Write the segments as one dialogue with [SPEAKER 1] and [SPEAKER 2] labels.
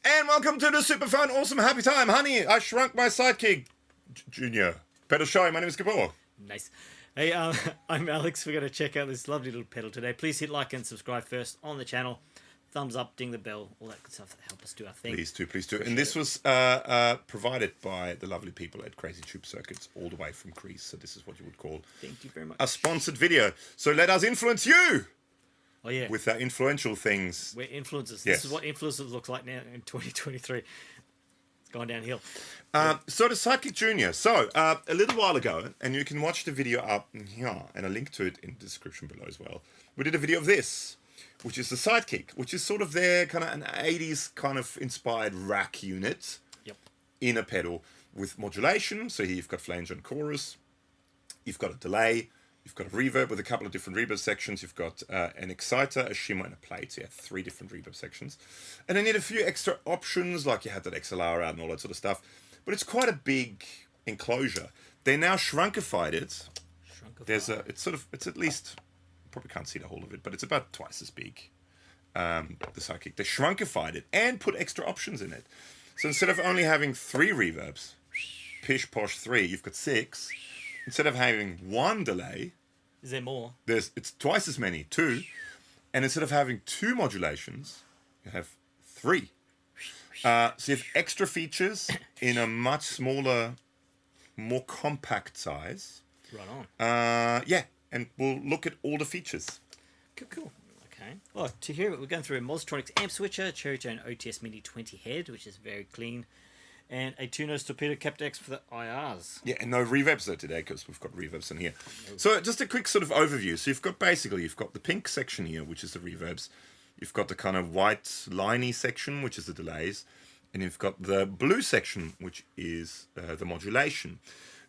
[SPEAKER 1] And welcome to the super fun, awesome, happy time. Honey, I shrunk my Sidekick Jr. Pedal show. My name is Gabor.
[SPEAKER 2] Nice. Hey, I'm Alex. We're going to check out this lovely little pedal today. Please hit like and subscribe first on the channel. Thumbs up, ding the bell, all that good stuff that help us do our thing.
[SPEAKER 1] Please do, please do. And this was provided by the lovely people at Crazy Tube Circuits, all the way from Greece. So this is what you would call
[SPEAKER 2] Thank you very much.
[SPEAKER 1] a sponsored video. So let us influence you.
[SPEAKER 2] Oh yeah,
[SPEAKER 1] With our influential things.
[SPEAKER 2] we're influencers.
[SPEAKER 1] Yes.
[SPEAKER 2] This is what influencers look like now in 2023. It's gone downhill.
[SPEAKER 1] So the Sidekick Jr. So a little while ago, and you can watch the video up here, and I'll link to it in the description below as well. We did a video of this, which is the Sidekick, which is sort of their kind of an 80s kind of inspired rack unit.
[SPEAKER 2] Yep.
[SPEAKER 1] In a pedal with modulation. So here you've got flanger and chorus. You've got a delay. You've got a reverb with a couple of different reverb sections. You've got an exciter, a shimmer, and a plate. So you have 3 different reverb sections. And then you need a few extra options, like you had that XLR out and all that sort of stuff. But it's quite a big enclosure. They now shrunkified it. There's it's at least, probably can't see the whole of it, but it's about twice as big, the Sidekick. They shrunkified it and put extra options in it. So instead of only having 3 reverbs, pish posh 3, you've got 6. Instead of having 1 delay,
[SPEAKER 2] Is there more?
[SPEAKER 1] it's twice as many, 2. And instead of having 2 modulations, you have 3. So you have extra features in a much smaller, more compact size.
[SPEAKER 2] Right on.
[SPEAKER 1] Yeah, and we'll look at all the features.
[SPEAKER 2] Cool. Okay. Well, to hear it, we're going through a Mostronics amp switcher, Cherry Tone OTS Mini 20 head, which is very clean, and a 2-nose torpedo capped X for the IRs.
[SPEAKER 1] Yeah, and no reverbs though today, because we've got reverbs in here. So just a quick sort of overview. So you've got the pink section here, which is the reverbs. You've got the kind of white liney section, which is the delays. And you've got the blue section, which is the modulation.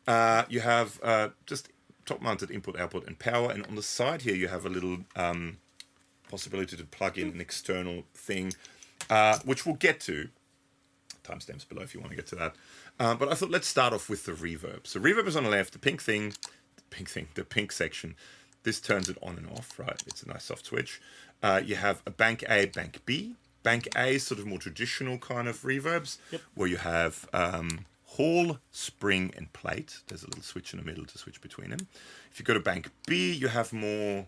[SPEAKER 1] You have just top-mounted input, output, and power. And on the side here, you have a little possibility to plug in an external thing, which we'll get to. Timestamps below if you want to get to that. But I thought let's start off with the reverb. So reverb is on the left, the pink section. This turns it on and off, right? It's a nice soft switch. You have a bank A, bank B. Bank A is sort of more traditional kind of reverbs, where you have hall, spring, and plate. There's a little switch in the middle to switch between them. If you go to bank B, you have more,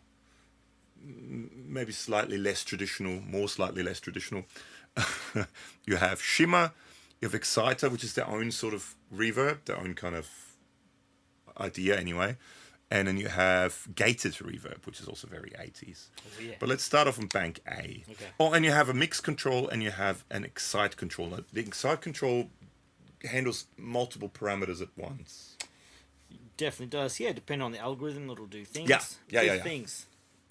[SPEAKER 1] maybe slightly less traditional, You have shimmer, you have exciter, which is their own sort of reverb, their own kind of idea anyway. And then you have gated reverb, which is also very 80s. Oh, yeah. But let's start off on bank A. Okay. Oh, and you have a mix control and you have an excite control. The excite control handles multiple parameters at once.
[SPEAKER 2] Definitely does. Yeah, depending on the algorithm, it'll do things.
[SPEAKER 1] Yeah.
[SPEAKER 2] Things.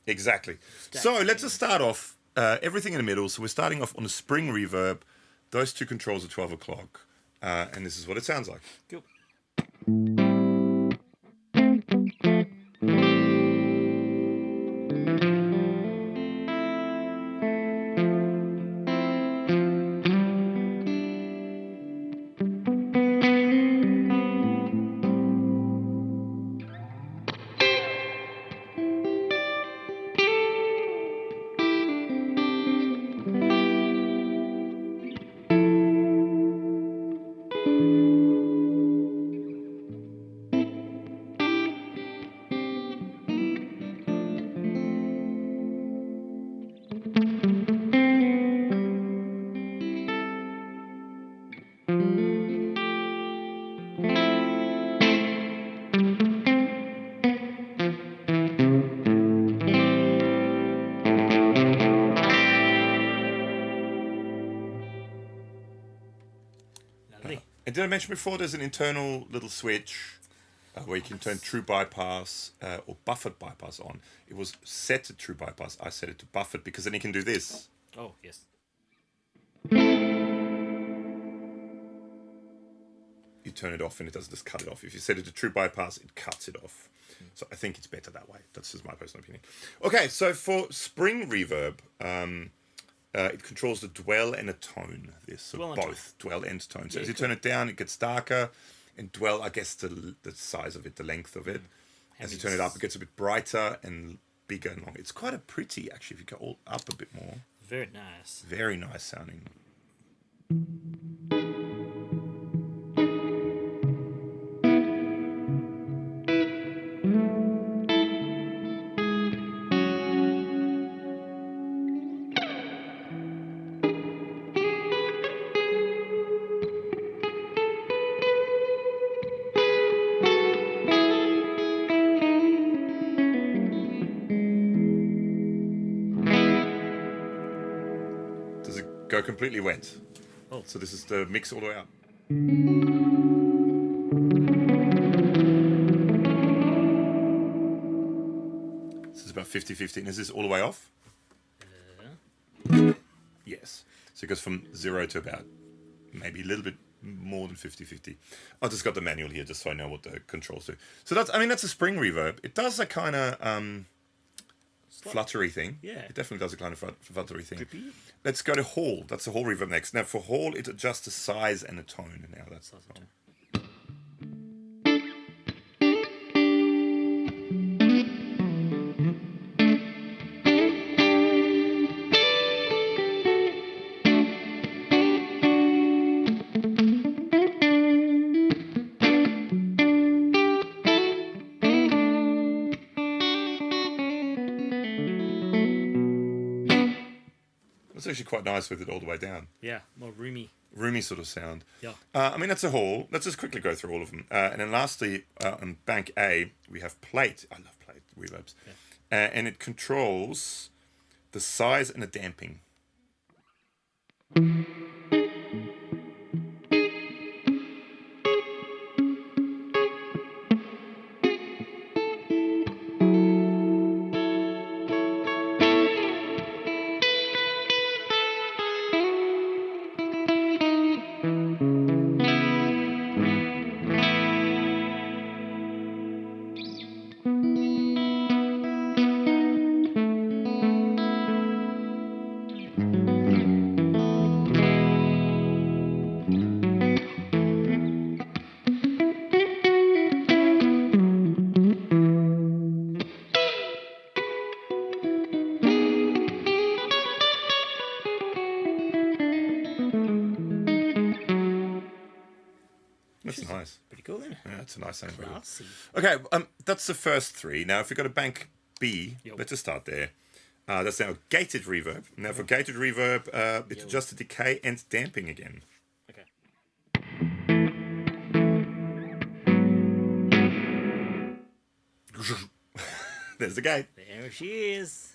[SPEAKER 1] Exactly. So let's just start off everything in the middle. So we're starting off on the spring reverb. Those 2 controls at 12 o'clock. And this is what it sounds like.
[SPEAKER 2] Cool.
[SPEAKER 1] And did I mention before there's an internal little switch where you can turn true bypass or buffered bypass on. It was set to true bypass. I set it to buffered because then you can do this.
[SPEAKER 2] Oh, yes.
[SPEAKER 1] You turn it off and it doesn't just cut it off. If you set it to true bypass, it cuts it off. So I think it's better that way. That's just my personal opinion. Okay, so for spring reverb, it controls the dwell and a tone. This both dwell and tone. So as you turn it down, it gets darker, and dwell, I guess the size of it, the length of it. As you turn it up, it gets a bit brighter and bigger and longer. It's quite a pretty, actually, if you go all up a bit more.
[SPEAKER 2] Very nice.
[SPEAKER 1] Very nice sounding. Does it go completely wet?
[SPEAKER 2] Oh.
[SPEAKER 1] So this is the mix all the way up. This is about 50-50. And is this all the way off? Yes. So it goes from 0 to about maybe a little bit more than 50-50. I just got the manual here just so I know what the controls do. So that's, I mean, that's a spring reverb. It does a kind of fluttery thing.
[SPEAKER 2] Yeah.
[SPEAKER 1] It definitely does a kind of fluttery thing.
[SPEAKER 2] Drippy.
[SPEAKER 1] Let's go to Hall. That's the Hall reverb next. Now for Hall, it adjusts the size and the tone. Now that's the tone. It's actually quite nice with it all the way down.
[SPEAKER 2] Yeah, more roomy.
[SPEAKER 1] Roomy sort of sound.
[SPEAKER 2] Yeah.
[SPEAKER 1] I mean, that's a Hall. Let's just quickly go through all of them. And then lastly, on Bank A, we have Plate. I love Plate reverbs. Yeah. And it controls the size and the damping. That's nice.
[SPEAKER 2] Pretty cool, then.
[SPEAKER 1] Yeah, it's a nice sound.
[SPEAKER 2] Classy.
[SPEAKER 1] Okay, that's the first three. Now, if we go to Bank B,
[SPEAKER 2] Yo.
[SPEAKER 1] let's just start there. That's now gated reverb. Now, for gated reverb, it's adjusts the decay and damping again.
[SPEAKER 2] Okay.
[SPEAKER 1] There's the gate.
[SPEAKER 2] There she is.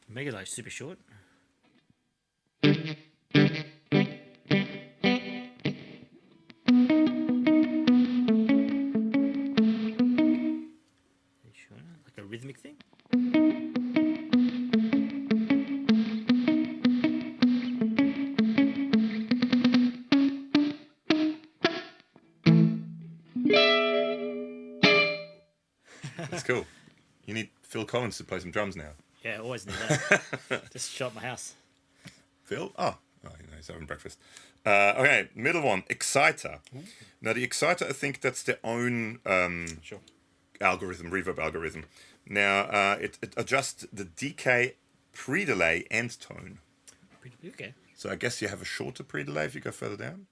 [SPEAKER 2] Make it like super short. Like a rhythmic thing.
[SPEAKER 1] That's cool. You need Phil Collins to play some drums now.
[SPEAKER 2] Yeah, always need that. Just shut my house.
[SPEAKER 1] Phil? Oh, he's having breakfast. Okay, middle one, Exciter. Now, the Exciter, I think that's their own
[SPEAKER 2] Sure.
[SPEAKER 1] algorithm, reverb algorithm. Now, it adjusts the decay, pre-delay, and tone.
[SPEAKER 2] Okay.
[SPEAKER 1] So I guess you have a shorter pre-delay if you go further down.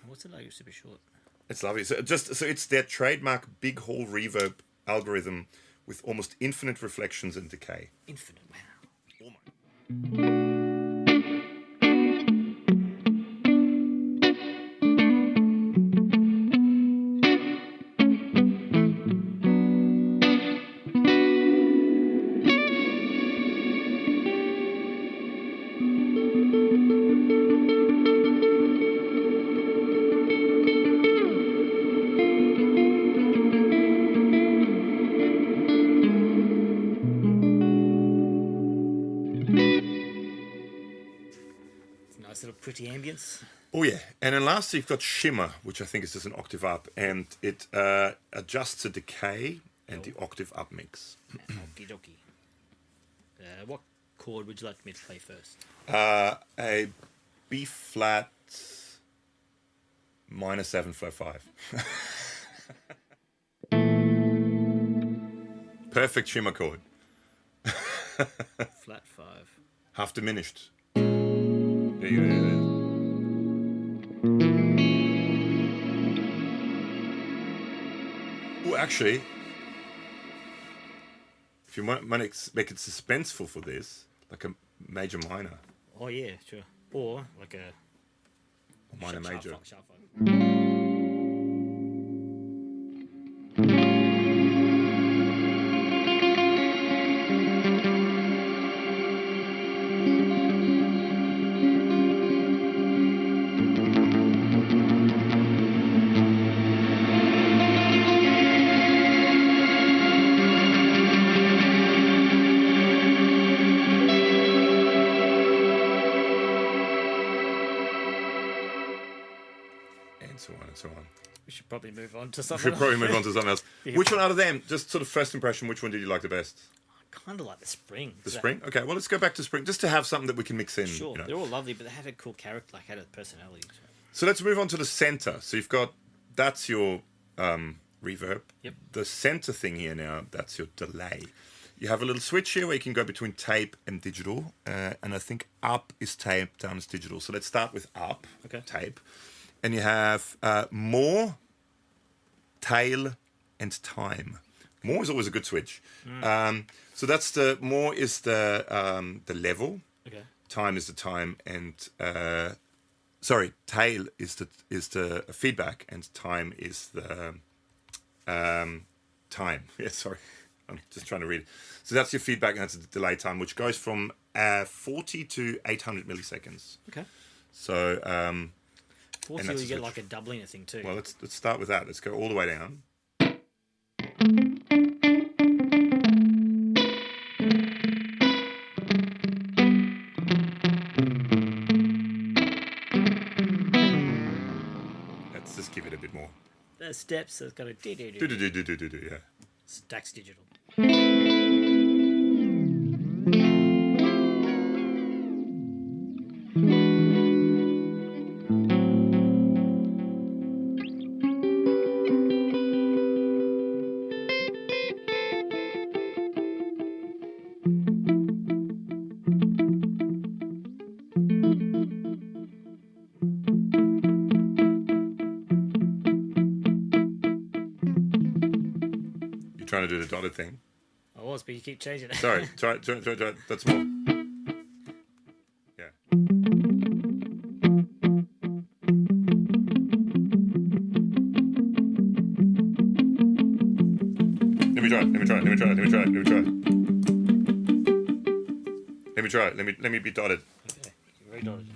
[SPEAKER 2] What's it like? Super short.
[SPEAKER 1] It's lovely. So it's their trademark big hall reverb algorithm, with almost infinite reflections and decay.
[SPEAKER 2] Infinite, wow.
[SPEAKER 1] Almost.
[SPEAKER 2] Nice little pretty ambience.
[SPEAKER 1] Oh yeah, and then lastly you've got Shimmer, which I think is just an octave up, and it adjusts the decay and the octave up mix.
[SPEAKER 2] Okie dokie. What chord would you like me to play first?
[SPEAKER 1] A B flat minor 7 flat 5. Perfect Shimmer chord.
[SPEAKER 2] Flat 5.
[SPEAKER 1] Half diminished. There you go. Oh, actually, if you want to make it suspenseful for this, like a major minor.
[SPEAKER 2] Oh yeah, sure. Or like a
[SPEAKER 1] Minor major.
[SPEAKER 2] Sharp five.
[SPEAKER 1] And so on and so on.
[SPEAKER 2] We should probably move on to
[SPEAKER 1] We
[SPEAKER 2] something
[SPEAKER 1] should
[SPEAKER 2] else.
[SPEAKER 1] probably move on to something else.
[SPEAKER 2] Yeah.
[SPEAKER 1] Which one out of them, just sort of first impression, which one did you like the best?
[SPEAKER 2] I kind of like the spring.
[SPEAKER 1] The spring? Okay, well, let's go back to spring, just to have something that we can mix in.
[SPEAKER 2] Sure,
[SPEAKER 1] you know.
[SPEAKER 2] they're all lovely, but they had a cool character, like had a personality.
[SPEAKER 1] So let's move on to the center. So you've got, that's your reverb.
[SPEAKER 2] Yep.
[SPEAKER 1] The center thing here now, that's your delay. You have a little switch here where you can go between tape and digital. And I think up is tape, down is digital. So let's start with up,
[SPEAKER 2] Okay.
[SPEAKER 1] tape. And you have more, tail, and time. More is always a good switch. So that's the, more is the level.
[SPEAKER 2] Okay.
[SPEAKER 1] Time is the time, and tail is the feedback, and time is the time. Yeah, sorry, I'm just trying to read it. So that's your feedback, and that's the delay time, which goes from 40 to 800 milliseconds.
[SPEAKER 2] Okay.
[SPEAKER 1] So
[SPEAKER 2] 40,
[SPEAKER 1] and that's
[SPEAKER 2] you
[SPEAKER 1] a
[SPEAKER 2] get
[SPEAKER 1] switch.
[SPEAKER 2] like a doubling of thing too.
[SPEAKER 1] well, let's start with that. Let's go all the way down. Let's just give it a bit more.
[SPEAKER 2] There's steps, so it's got a
[SPEAKER 1] Yeah.
[SPEAKER 2] stacks digital.
[SPEAKER 1] You're trying to do the dotted thing.
[SPEAKER 2] I was, but you keep changing it.
[SPEAKER 1] Sorry, try. That's more. Yeah. Let me try. Let me be dotted.
[SPEAKER 2] Okay, you're very dotted.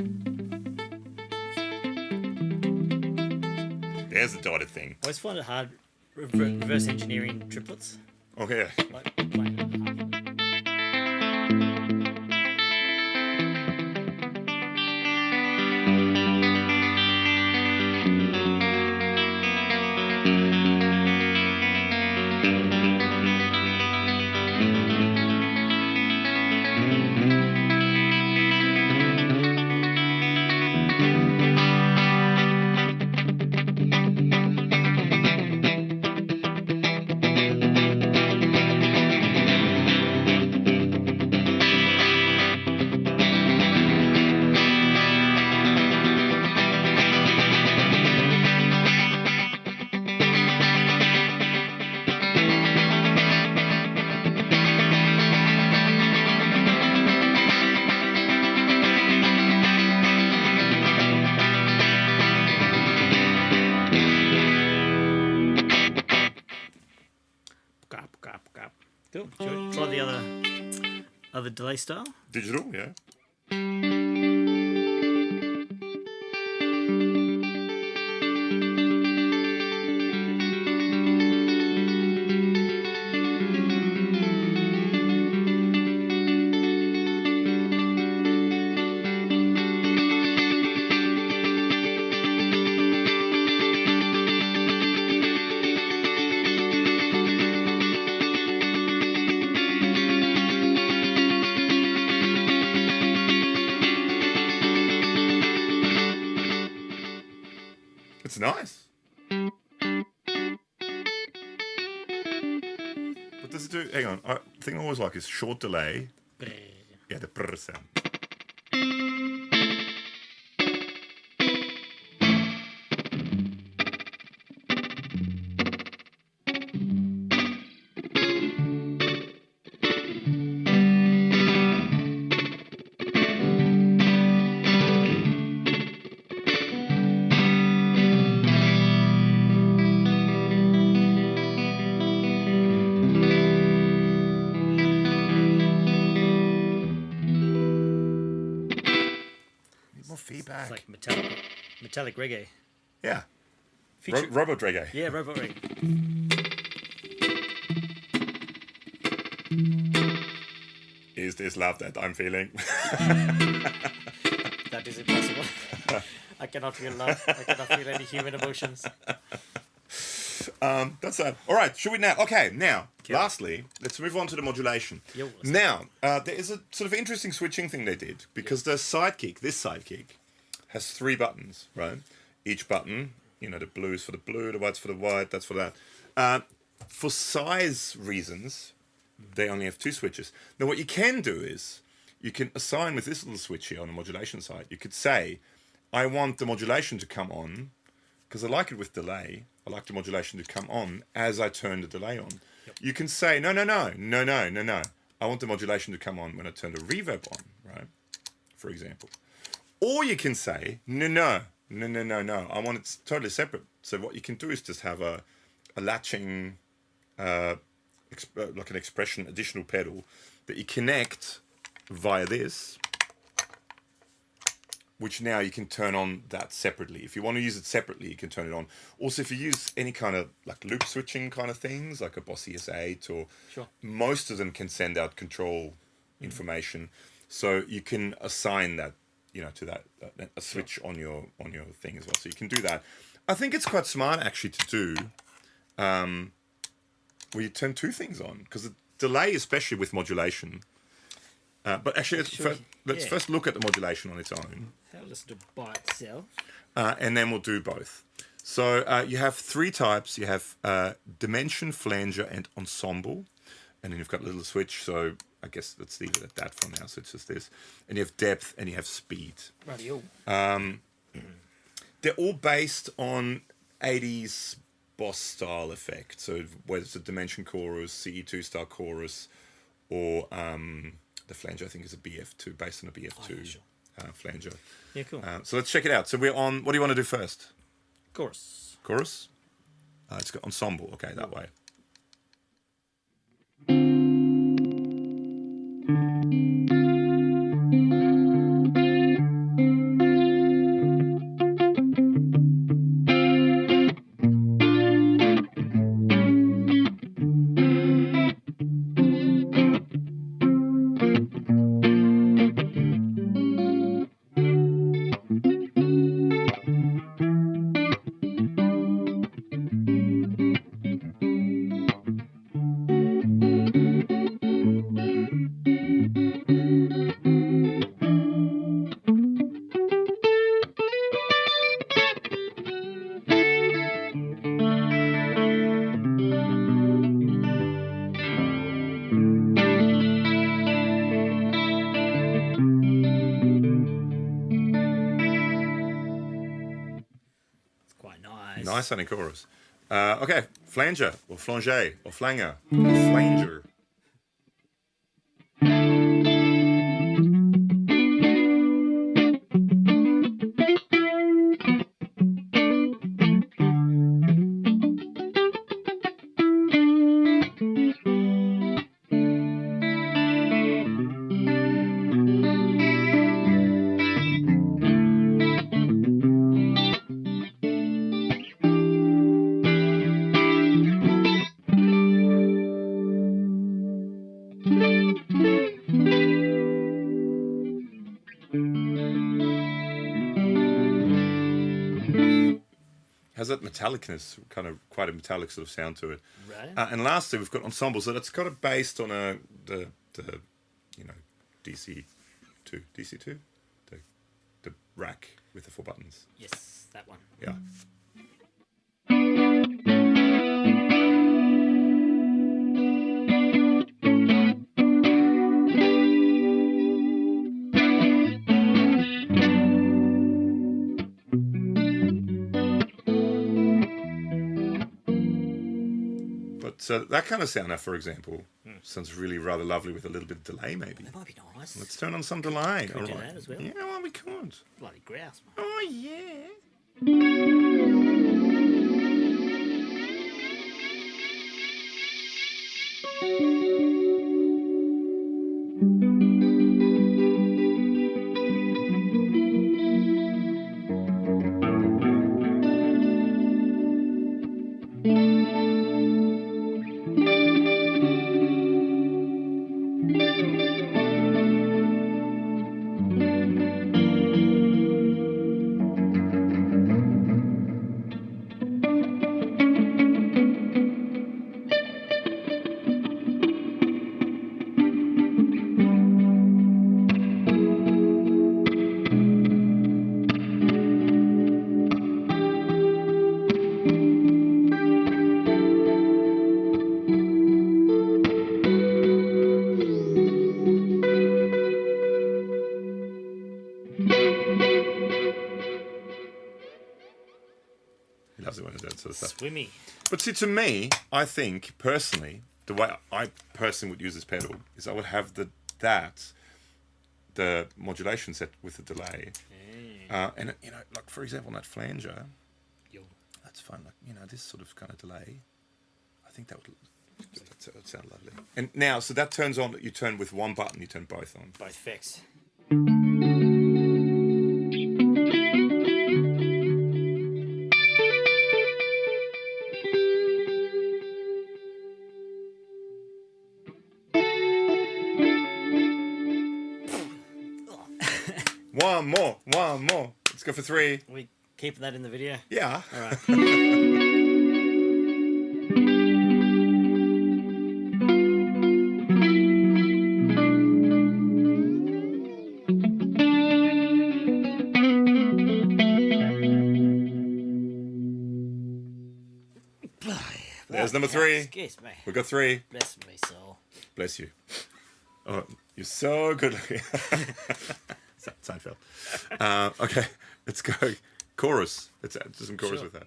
[SPEAKER 1] There's the dotted thing.
[SPEAKER 2] I always find it hard reverse engineering triplets.
[SPEAKER 1] Okay.
[SPEAKER 2] Like playing it halfway. Cool. Should we try the other delay style?
[SPEAKER 1] Digital, yeah. It's nice. What does it do? Hang on. The thing I always like is short delay. Yeah, the brr sound. Feedback.
[SPEAKER 2] It's like metallic reggae.
[SPEAKER 1] Yeah.
[SPEAKER 2] Feature-
[SPEAKER 1] Robot reggae.
[SPEAKER 2] Yeah, robot reggae.
[SPEAKER 1] Is this love that I'm feeling?
[SPEAKER 2] That is impossible. I cannot feel love. I cannot feel any human emotions.
[SPEAKER 1] That's that. All right, should we now? Okay, now,
[SPEAKER 2] Cool.
[SPEAKER 1] lastly, let's move on to the modulation.
[SPEAKER 2] Yo, what's
[SPEAKER 1] Now, there is a sort of interesting switching thing they did because the Sidekick, this Sidekick, has 3 buttons, right? Each button, you know, the blue is for the blue, the white's for the white, that's for that. For size reasons, they only have 2 switches. Now, what you can do is you can assign with this little switch here on the modulation side, you could say, I want the modulation to come on, because I like it with delay. I like the modulation to come on as I turn the delay on.
[SPEAKER 2] Yep.
[SPEAKER 1] You can say, no. I want the modulation to come on when I turn the reverb on, right? For example. Or you can say, no. I want it totally separate. So what you can do is just have a latching, like an expression additional pedal that you connect via this, which now you can turn on that separately. If you want to use it separately, you can turn it on. Also, if you use any kind of like loop switching kind of things, like a Boss ES8, or
[SPEAKER 2] Sure.
[SPEAKER 1] most of them can send out control information, so you can assign that, you know, to that a switch on your thing as well. So you can do that. I think it's quite smart actually to do where you turn 2 things on, because the delay, especially with modulation. But actually, let's first look at the modulation on its own.
[SPEAKER 2] Have a listen to by itself.
[SPEAKER 1] And then we'll do both. So you have 3 types. You have dimension, flanger, and ensemble. And then you've got a little switch. So I guess let's leave it at that for now. So it's just this. And you have depth and you have speed.
[SPEAKER 2] Radio.
[SPEAKER 1] They're all based on 80s Boss style effect. So whether it's a dimension chorus, CE2 style chorus, or the flanger, I think, is a BF2, based on a BF2
[SPEAKER 2] sure.
[SPEAKER 1] flanger.
[SPEAKER 2] Yeah, cool.
[SPEAKER 1] So let's check it out. So we're on, what do you want to do first?
[SPEAKER 2] Chorus.
[SPEAKER 1] Chorus? It's got ensemble. Okay, that way. Nice sounding chorus. Okay, flanger, or flanger, or flanger, or flanger. has that metallicness, kind of quite a metallic sort of sound to it.
[SPEAKER 2] Right.
[SPEAKER 1] And lastly, we've got ensemble, so that's kind of based on the DC2, the rack with the 4 buttons.
[SPEAKER 2] Yes, that one.
[SPEAKER 1] Yeah. So that kind of sound now, for example, sounds really rather lovely with a little bit of delay, maybe.
[SPEAKER 2] That might be nice.
[SPEAKER 1] Let's turn on some delay.
[SPEAKER 2] Could we do that as well?
[SPEAKER 1] Yeah, well, we could.
[SPEAKER 2] Bloody grouse, mate.
[SPEAKER 1] Oh, yeah. He loves it when it does that sort of stuff.
[SPEAKER 2] Swimmy.
[SPEAKER 1] But see, to me, I think, personally, the way I personally would use this pedal is I would have the modulation set with the delay. And, you know, like, for example, on that flanger,
[SPEAKER 2] Yo.
[SPEAKER 1] that's fun. Like, you know, this sort of kind of delay, I think that would sound lovely. And now, so that turns on, you turn with one button, you turn both on.
[SPEAKER 2] Both effects.
[SPEAKER 1] One more. Let's go for 3.
[SPEAKER 2] We keep that in the video?
[SPEAKER 1] Yeah.
[SPEAKER 2] All right.
[SPEAKER 1] There's number 3.
[SPEAKER 2] Excuse me.
[SPEAKER 1] We've got 3.
[SPEAKER 2] Bless me soul.
[SPEAKER 1] Bless you. Oh, you're so good looking. Seinfeld. Okay, let's go. Chorus. Let's add some chorus with that.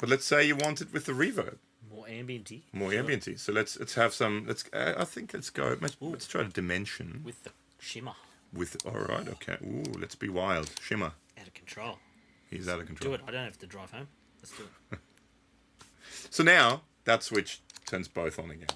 [SPEAKER 1] But let's say you want it with the reverb.
[SPEAKER 2] More ambienty.
[SPEAKER 1] More ambienty. So let's have some. I think let's go. Let's try to dimension
[SPEAKER 2] With the shimmer.
[SPEAKER 1] with. All right. Okay. Ooh, let's be wild. Shimmer.
[SPEAKER 2] Out of control.
[SPEAKER 1] He's out of control.
[SPEAKER 2] Do it. I don't have to drive home. Let's do it.
[SPEAKER 1] So now that switch turns both on again.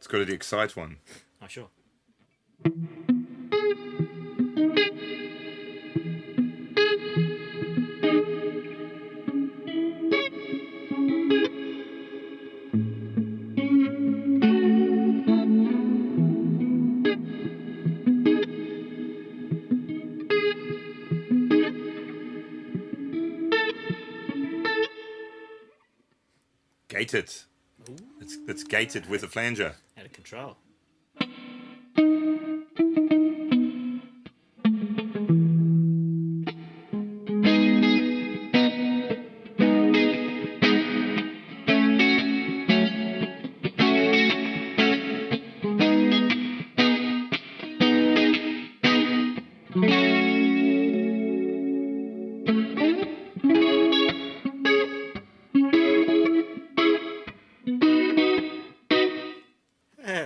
[SPEAKER 1] Let's go to the excite one.
[SPEAKER 2] Oh, sure.
[SPEAKER 1] Gated.
[SPEAKER 2] Ooh.
[SPEAKER 1] let's gate it with a flanger.
[SPEAKER 2] Out of control.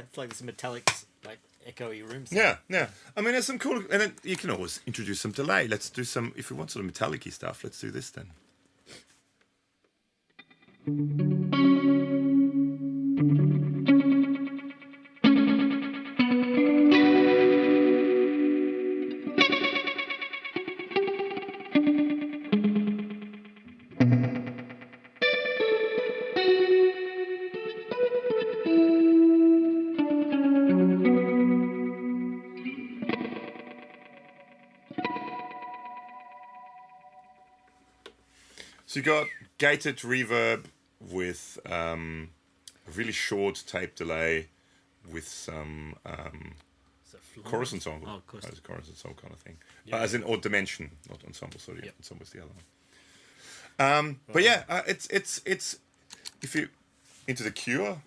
[SPEAKER 2] It's like this metallic, like echoey room sound.
[SPEAKER 1] Yeah, yeah. I mean, there's some cool, and then you can always introduce some delay. Let's do some, if we want sort of metallic-y stuff, let's do this then. So you got gated reverb with a really short tape delay with some chorus ensemble.
[SPEAKER 2] Oh, of course.
[SPEAKER 1] As a chorus ensemble kind of thing.
[SPEAKER 2] Yeah.
[SPEAKER 1] As in, or dimension, not ensemble. Sorry,
[SPEAKER 2] Yep.
[SPEAKER 1] ensemble is the other one. But yeah, it's if you into the Cure,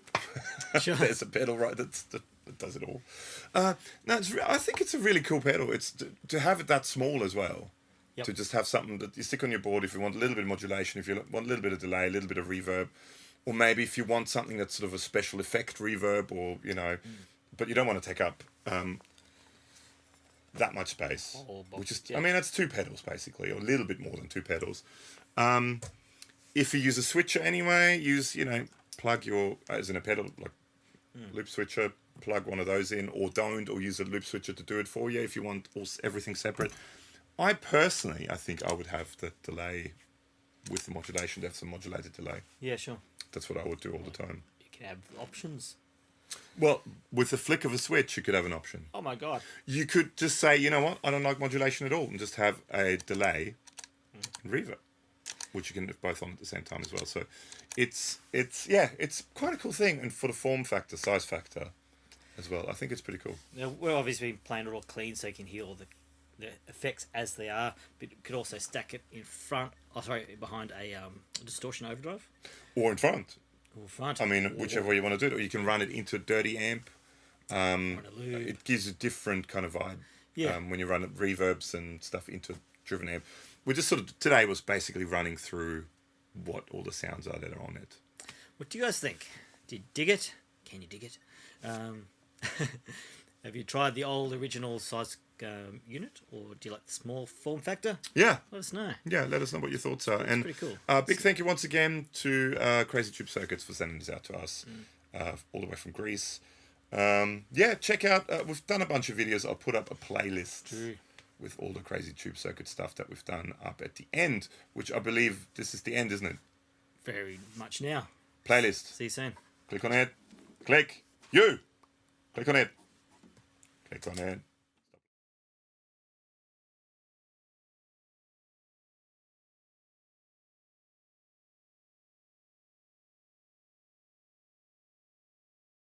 [SPEAKER 2] Sure.
[SPEAKER 1] there's a pedal right that does it all. No, I think it's a really cool pedal. It's to have it that small as well.
[SPEAKER 2] Yep.
[SPEAKER 1] To just have something that you stick on your board if you want a little bit of modulation, if you want a little bit of delay, a little bit of reverb, or maybe if you want something that's sort of a special effect reverb, or but you don't want to take up that much space. Which is, I mean, that's two pedals basically, or a little bit more than two pedals. If you use a switcher anyway, plug your as in a pedal like loop switcher, plug one of those in, or don't, or use a loop switcher to do it for you if you want everything separate. I think I would have the delay with the modulation to have some modulated delay.
[SPEAKER 2] Yeah, sure.
[SPEAKER 1] That's what I would do all the time.
[SPEAKER 2] You can have options.
[SPEAKER 1] Well, with the flick of a switch, you could have an option.
[SPEAKER 2] Oh my god.
[SPEAKER 1] You could just say, you know what, I don't like modulation at all, and just have a delay and reverb, which you can have both on at the same time as well. So it's quite a cool thing, and for the form factor, size factor as well, I think it's pretty cool.
[SPEAKER 2] Now, we're obviously playing it all clean so you can hear all the effects as they are, but you could also stack it behind a distortion overdrive.
[SPEAKER 1] Or in front.
[SPEAKER 2] Or front.
[SPEAKER 1] I mean, whichever way you want to do it, or you can run it into a dirty amp.
[SPEAKER 2] Or in a loop.
[SPEAKER 1] It gives a different kind of vibe.
[SPEAKER 2] Yeah.
[SPEAKER 1] When you run reverbs and stuff into a driven amp. We just today was basically running through what all the sounds are that are on it.
[SPEAKER 2] What do you guys think? Do you dig it? Can you dig it? Have you tried the old original size unit, or do you like the small form factor?
[SPEAKER 1] Yeah.
[SPEAKER 2] Let us know.
[SPEAKER 1] Yeah, let us know what your thoughts are. And
[SPEAKER 2] pretty cool.
[SPEAKER 1] Big thank you once again to Crazy Tube Circuits for sending this out to us, all the way from Greece. Check out, we've done a bunch of videos. I'll put up a playlist with all the Crazy Tube Circuit stuff that we've done up at the end, which I believe this is the end, isn't it?
[SPEAKER 2] Very much now.
[SPEAKER 1] Playlist.
[SPEAKER 2] See you soon.
[SPEAKER 1] Click on it. Click. You. Click on it. Click on it.